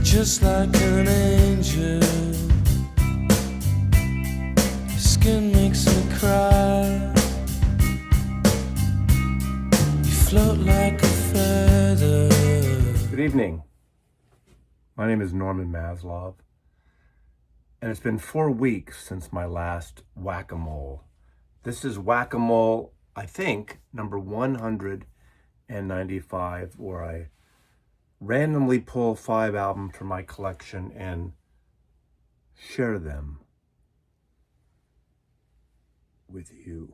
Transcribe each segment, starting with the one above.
just like an angel. Your skin makes me cry. You float like a feather. Good evening. My name is Norman Maslov, and it's been 4 weeks since my last whack-a-mole. This is whack-a-mole, I think, number 195, where I randomly pull 5 albums from my collection and share them with you.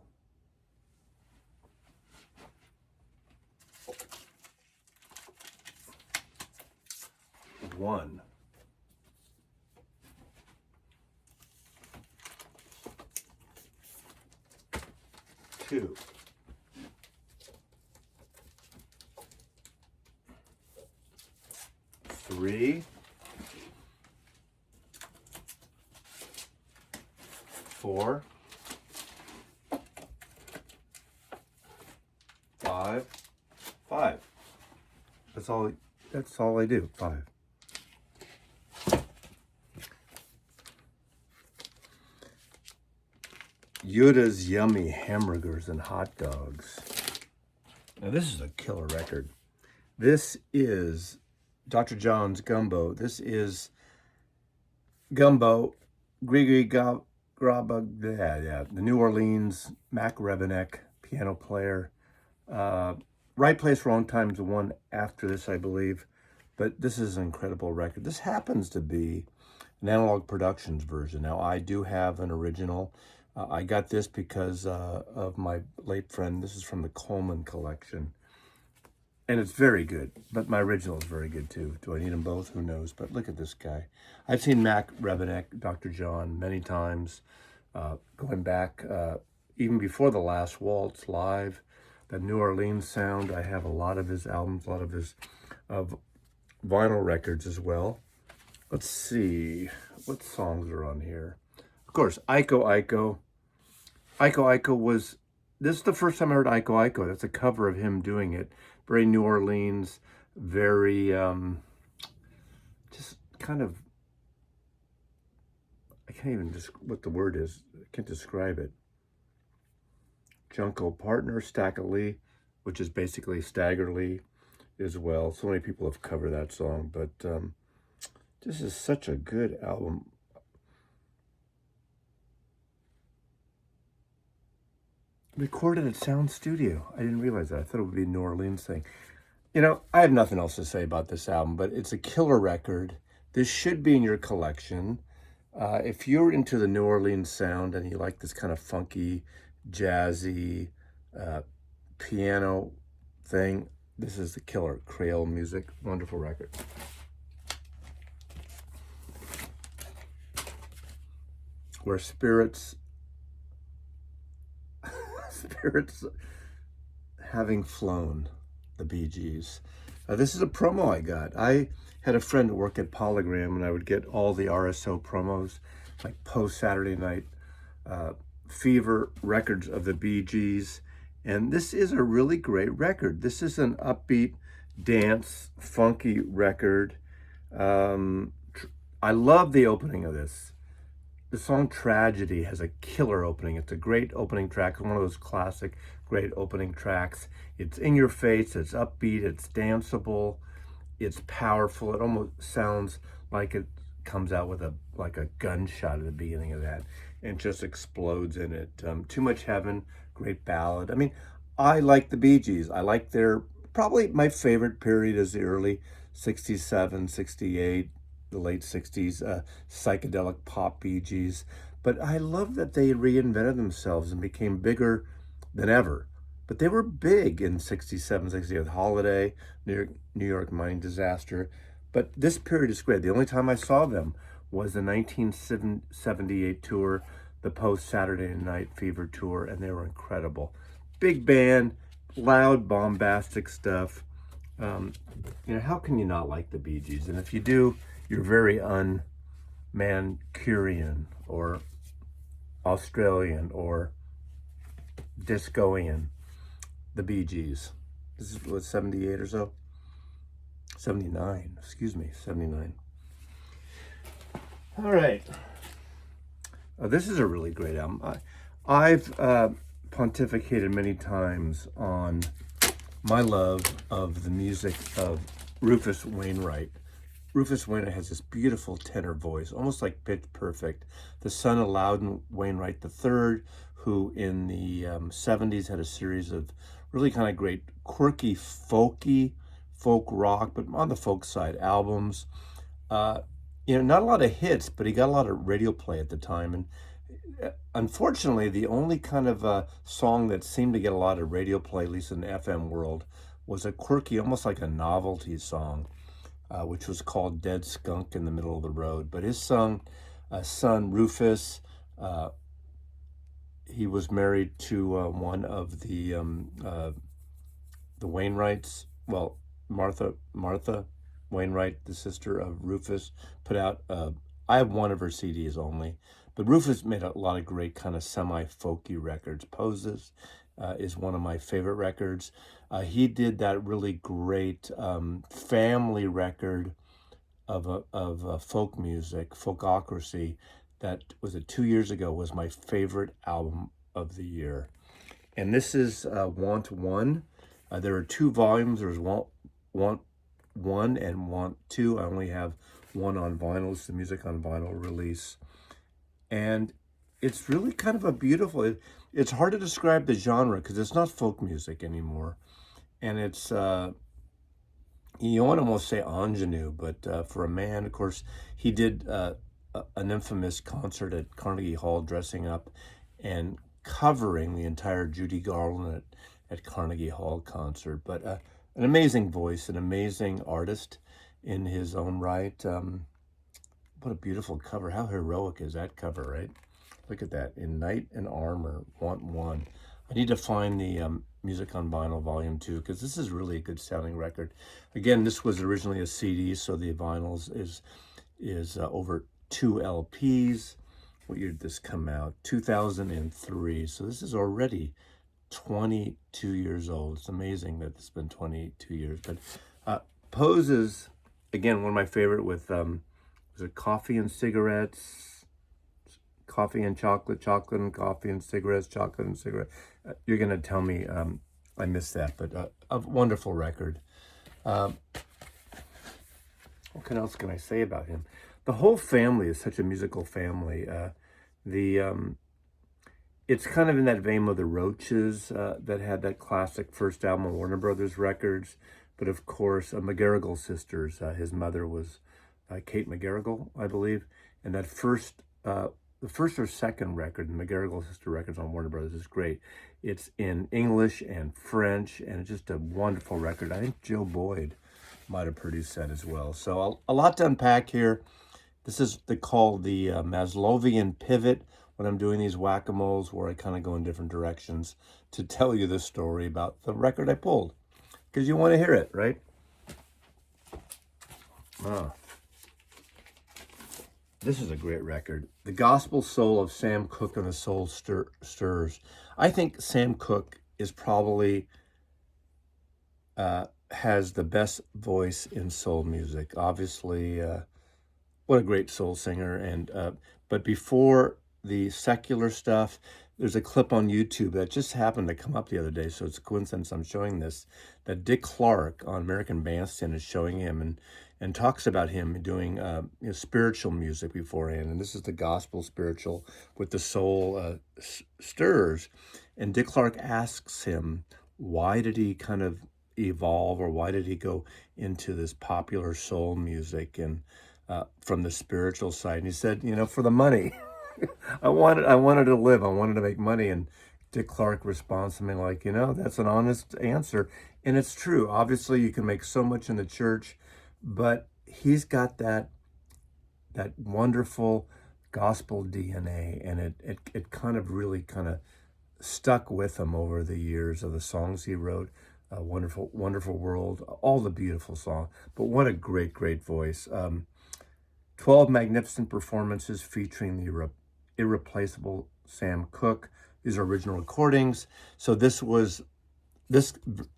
One. Two. Three. Four. Five. That's all I do. 5. Yuda's Yummy Hamburgers and Hot Dogs. Now this is a killer record. This is Dr. John's Gumbo. This is Gumbo, Grigori Graba, the New Orleans Mac Rebenek piano player. Right Place, Wrong Time is the one after this, I believe. But this is an incredible record. This happens to be an Analog Productions version. Now, I do have an original. I got this because of my late friend. This is from the Coleman collection. And it's very good, but my original is very good too. Do I need them both? Who knows? But look at this guy. I've seen Mac Rebenek, Dr. John, many times, going back even before The Last Waltz live, the New Orleans sound. I have a lot of his albums, a lot of his vinyl records as well. Let's see, what songs are on here? Of course, Iko Iko. Iko Iko was, this is the first time I heard Iko Iko. That's a cover of him doing it. Very New Orleans, very, just kind of, I can't even, what the word is, I can't describe it. Junko Partner, Stackerly, which is basically Staggerly as well. So many people have covered that song, but this is such a good album. Recorded at Sound Studio. I didn't realize that. I thought it would be a New Orleans thing. You know, I have nothing else to say about this album, but it's a killer record. This should be in your collection. If you're into the New Orleans sound and you like this kind of funky, jazzy piano thing, this is the killer. Creole music. Wonderful record. Where spirits having flown, the Bee Gees. This is a promo I got. I had a friend who worked at Polygram, and I would get all the RSO promos, like post-Saturday night fever records of the Bee Gees. And this is a really great record. This is an upbeat, dance, funky record. I love the opening of this. The song Tragedy has a killer opening. It's a great opening track. It's one of those classic, great opening tracks. It's in your face, it's upbeat, it's danceable, it's powerful. It almost sounds like it comes out with a gunshot at the beginning of that and just explodes in it. Too Much Heaven, great ballad. I mean, I like the Bee Gees. I like probably my favorite period is the early 67, 68, the late 60s, psychedelic pop Bee Gees. But I love that they reinvented themselves and became bigger than ever. But they were big in 67, 68, Holiday, New York Mining Disaster. But this period is great. The only time I saw them was the 1978 tour, the post-Saturday Night Fever tour, and they were incredible. Big band, loud, bombastic stuff. How can you not like the Bee Gees? And if you do, you're very un-Mancunian or Australian or discoian. The Bee Gees. This is what, 78 or so? 79, 79. All right. This is a really great album. I've pontificated many times on my love of the music of Rufus Wainwright. Rufus Wainwright has this beautiful tenor voice, almost like pitch perfect. The son of Loudon Wainwright III, who in the 70s had a series of really kind of great, quirky, folky, folk rock, but on the folk side, albums. Not a lot of hits, but he got a lot of radio play at the time. And unfortunately, the only kind of song that seemed to get a lot of radio play, at least in the FM world, was a quirky, almost like a novelty song, which was called Dead Skunk in the Middle of the Road. But his son, Rufus, he was married to one of the Wainwrights. Well, Martha Wainwright, the sister of Rufus, put out, I have one of her CDs only, but Rufus made a lot of great kind of semi-folky records. Poses is one of my favorite records. He did that really great family record of folk music, Folkocracy, that was it 2 years ago, was my favorite album of the year. And this is Want One. There are 2 volumes. There's Want One and Want Two. I only have one on vinyl. It's the music on vinyl release. And it's really kind of a beautiful, it's hard to describe the genre because it's not folk music anymore. And it's, you want to almost say ingenue, but for a man, of course, he did an infamous concert at Carnegie Hall dressing up and covering the entire Judy Garland at Carnegie Hall concert. But an amazing voice, an amazing artist in his own right. What a beautiful cover. How heroic is that cover, right? Look at that. In Knight and Armor, Want One. I need to find the Music on Vinyl Volume 2 because this is really a good sounding record. Again, this was originally a CD, so the vinyls is over 2 LPs. What year did this come out? 2003. So this is already 22 years old. It's amazing that it's been 22 years. But Poses, again, one of my favorite with, was it Coffee and Cigarettes? Coffee and Chocolate, Chocolate and Coffee and Cigarettes, Chocolate and Cigarettes. You're going to tell me I missed that, but a wonderful record. What else can I say about him? The whole family is such a musical family. It's kind of in that vein of the Roaches that had that classic first album on Warner Brothers Records. But of course, McGarrigle sisters. His mother was Kate McGarrigle, I believe. And that the first or second record, the McGarrigle sister records on Warner Brothers, is great. It's in English and French, and it's just a wonderful record. I think Joe Boyd might have produced that as well. So a lot to unpack here. This is called the Maslowian pivot when I'm doing these whack-a-moles where I kind of go in different directions to tell you the story about the record I pulled. Because you want to hear it, right? This is a great record. The Gospel Soul of Sam Cooke and the Soul Stirrers. I think Sam Cooke is probably has the best voice in soul music. Obviously, what a great soul singer. And but before the secular stuff, there's a clip on YouTube that just happened to come up the other day, so it's a coincidence I'm showing this, that Dick Clark on American Bandstand is showing him and talks about him doing spiritual music beforehand. And this is the gospel spiritual with the soul stirrers. And Dick Clark asks him, why did he kind of evolve, or why did he go into this popular soul music and from the spiritual side? And he said, for the money. I wanted to live. I wanted to make money. And Dick Clark responds something like, that's an honest answer. And it's true. Obviously, you can make so much in the church, but he's got that wonderful gospel DNA, and it kind of really kind of stuck with him over the years of the songs he wrote. Wonderful, Wonderful World, all the beautiful songs. But what a great, great voice. 12 magnificent performances featuring the irreplaceable Sam Cooke. These are original recordings. So this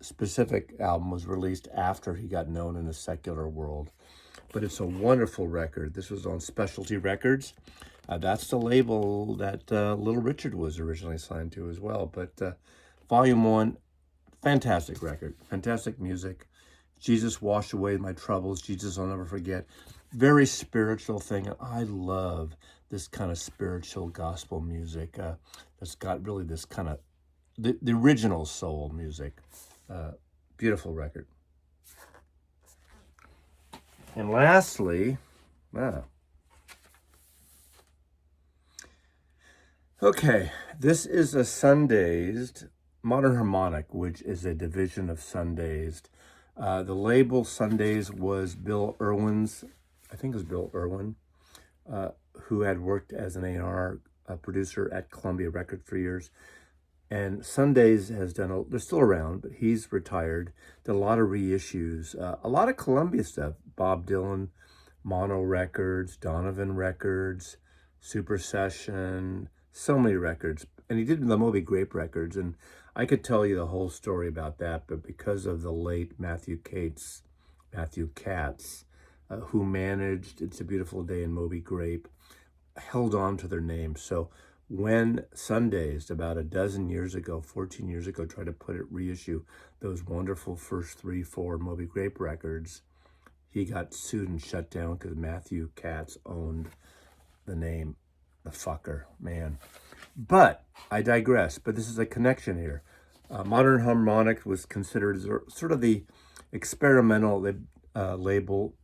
specific album was released after he got known in the secular world. but it's a wonderful record. This was on Specialty Records. That's the label that Little Richard was originally signed to as well. But Volume 1, fantastic record, fantastic music. Jesus washed away my troubles. Jesus I'll never forget. Very spiritual thing. I love this kind of spiritual gospel music that's got really this kind of the original soul music. Beautiful record. And lastly, okay, this is a Sundazed Modern Harmonic, which is a division of Sundazed. The label Sundazed was Bill Irwin's, I think it was Bill Irwin, who had worked as an A&R producer at Columbia Records for years. And Sundazed has done, they're still around, but he's retired. Did a lot of reissues, a lot of Columbia stuff. Bob Dylan, Mono Records, Donovan Records, Super Session, so many records. And he did the Moby Grape records. And I could tell you the whole story about that, but because of the late Matthew Katz, who managed It's a Beautiful Day in Moby Grape, held on to their name. So when Sundazed, about 14 years ago, tried to reissue those wonderful first 3-4 Moby Grape records, he got sued and shut down because Matthew Katz owned the name. The fucker, man. But I digress. But this is a connection here. Modern Harmonic was considered sort of the experimental label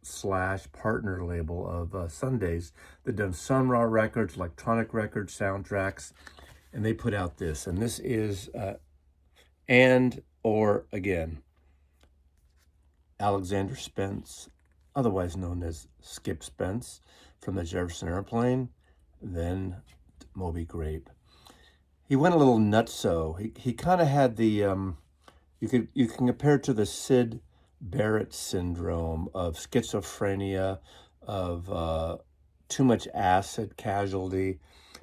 / partner label of Sundazed. They've done Sun Ra records, electronic records, soundtracks, and they put out this. And this is And or Again. Alexander Spence, otherwise known as Skip Spence, from the Jefferson Airplane, then Moby Grape. He went a little nutso. He kind of had the you can compare it to the Sid Barrett syndrome of schizophrenia, of too much acid casualty.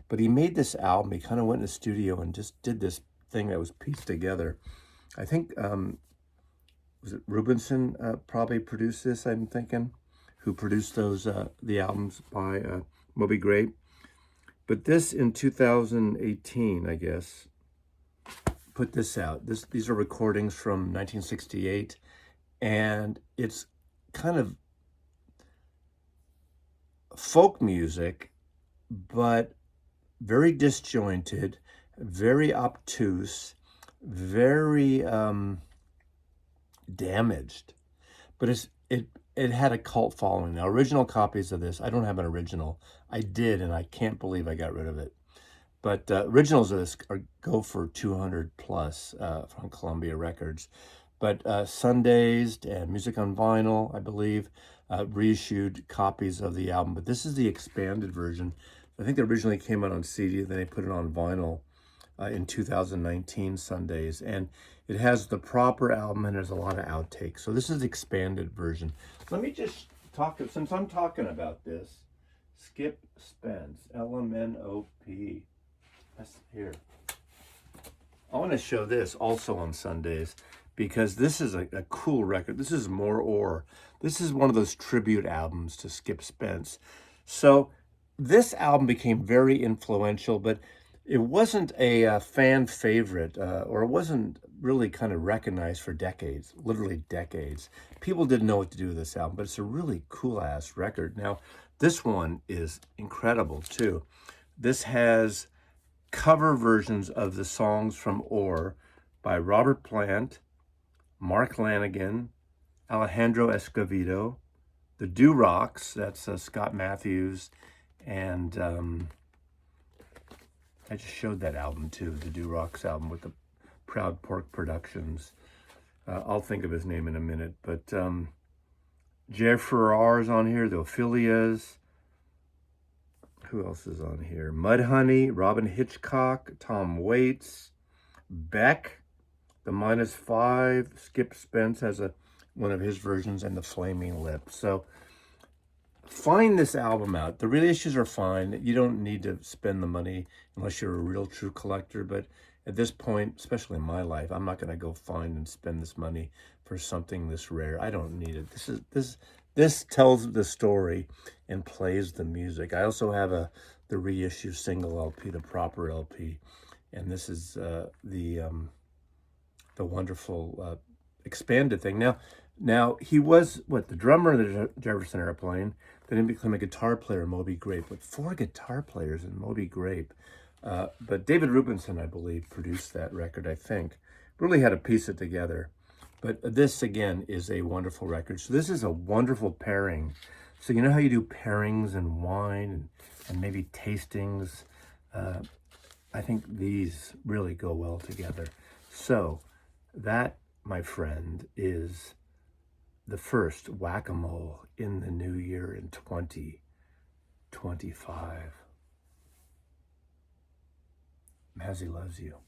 But he made this album. He kind of went in the studio and just did this thing that was pieced together. I think was it Rubinson probably produced this, I'm thinking, who produced those the albums by Moby Grape. But this in 2018, I guess, put this out. These are recordings from 1968, and it's kind of folk music, but very disjointed, very obtuse, very damaged, but it had a cult following. Now, original copies of this, I don't have an original. I did, and I can't believe I got rid of it. But originals of this go for 200 plus from Columbia Records. But Sundazed and Music on Vinyl, I believe, reissued copies of the album. But this is the expanded version. I think they originally came out on CD, then they put it on vinyl in 2019, Sundazed. And it has the proper album, and there's a lot of outtakes. So this is the expanded version. Let me just talk, since I'm talking about this, Skip Spence, LMNOP. That's here. I want to show this also on Sundazed, because this is a cool record. This is More Ore. This is one of those tribute albums to Skip Spence. So this album became very influential, but it wasn't a fan favorite, or it wasn't really kind of recognized for decades, literally decades. People didn't know what to do with this album, but it's a really cool-ass record. Now, this one is incredible, too. This has cover versions of the songs from Ore by Robert Plant, Mark Lanigan, Alejandro Escovedo, the Do-Rocks, that's Scott Matthews, and I just showed that album too, the Do-Rocks album with the Proud Pork Productions. I'll think of his name in a minute, but Jer Farrar's on here, the Ophelias. Who else is on here? Mudhoney, Robin Hitchcock, Tom Waits, Beck, the -5, Skip Spence has one of his versions, and the Flaming Lips. So find this album out. The reissues are fine. You don't need to spend the money unless you're a real true collector. But at this point, especially in my life, I'm not going to go find and spend this money for something this rare. I don't need it. This tells the story and plays the music. I also have the reissue single LP, the proper LP, and this is the wonderful expanded thing. Now he was the drummer of the Jefferson Airplane. Then he became a guitar player in Moby Grape, with 4 guitar players in Moby Grape. But David Rubinson, I believe, produced that record, I think. Really had to piece it together. But this, again, is a wonderful record. So this is a wonderful pairing. So you know how you do pairings and wine and maybe tastings? I think these really go well together. So that, my friend, is the first Whack-A-Mole in the new year in 2025. Mazzy loves you.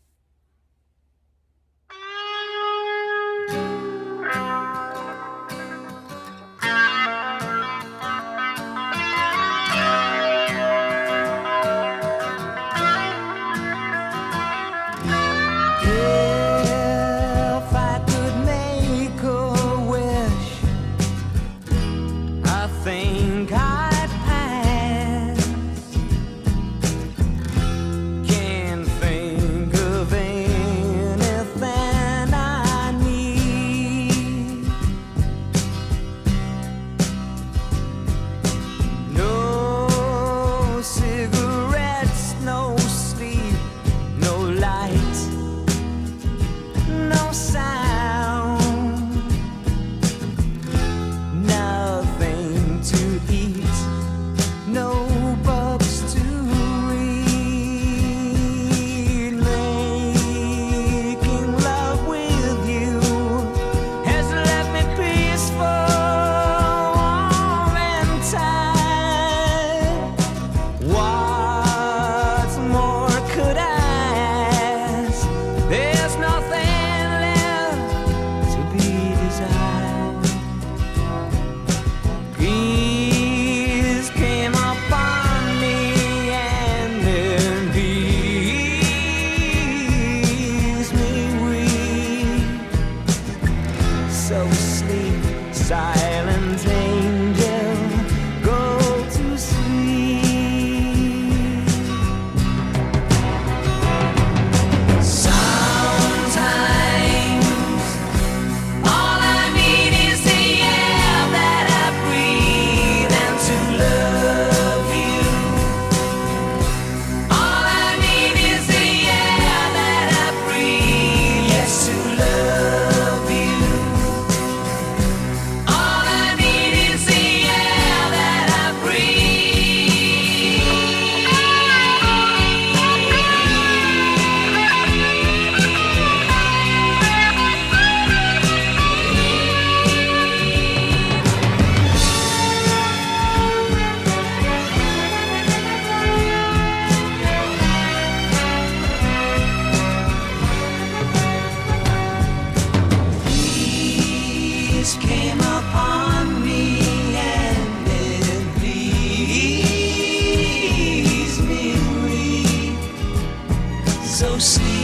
so sleep.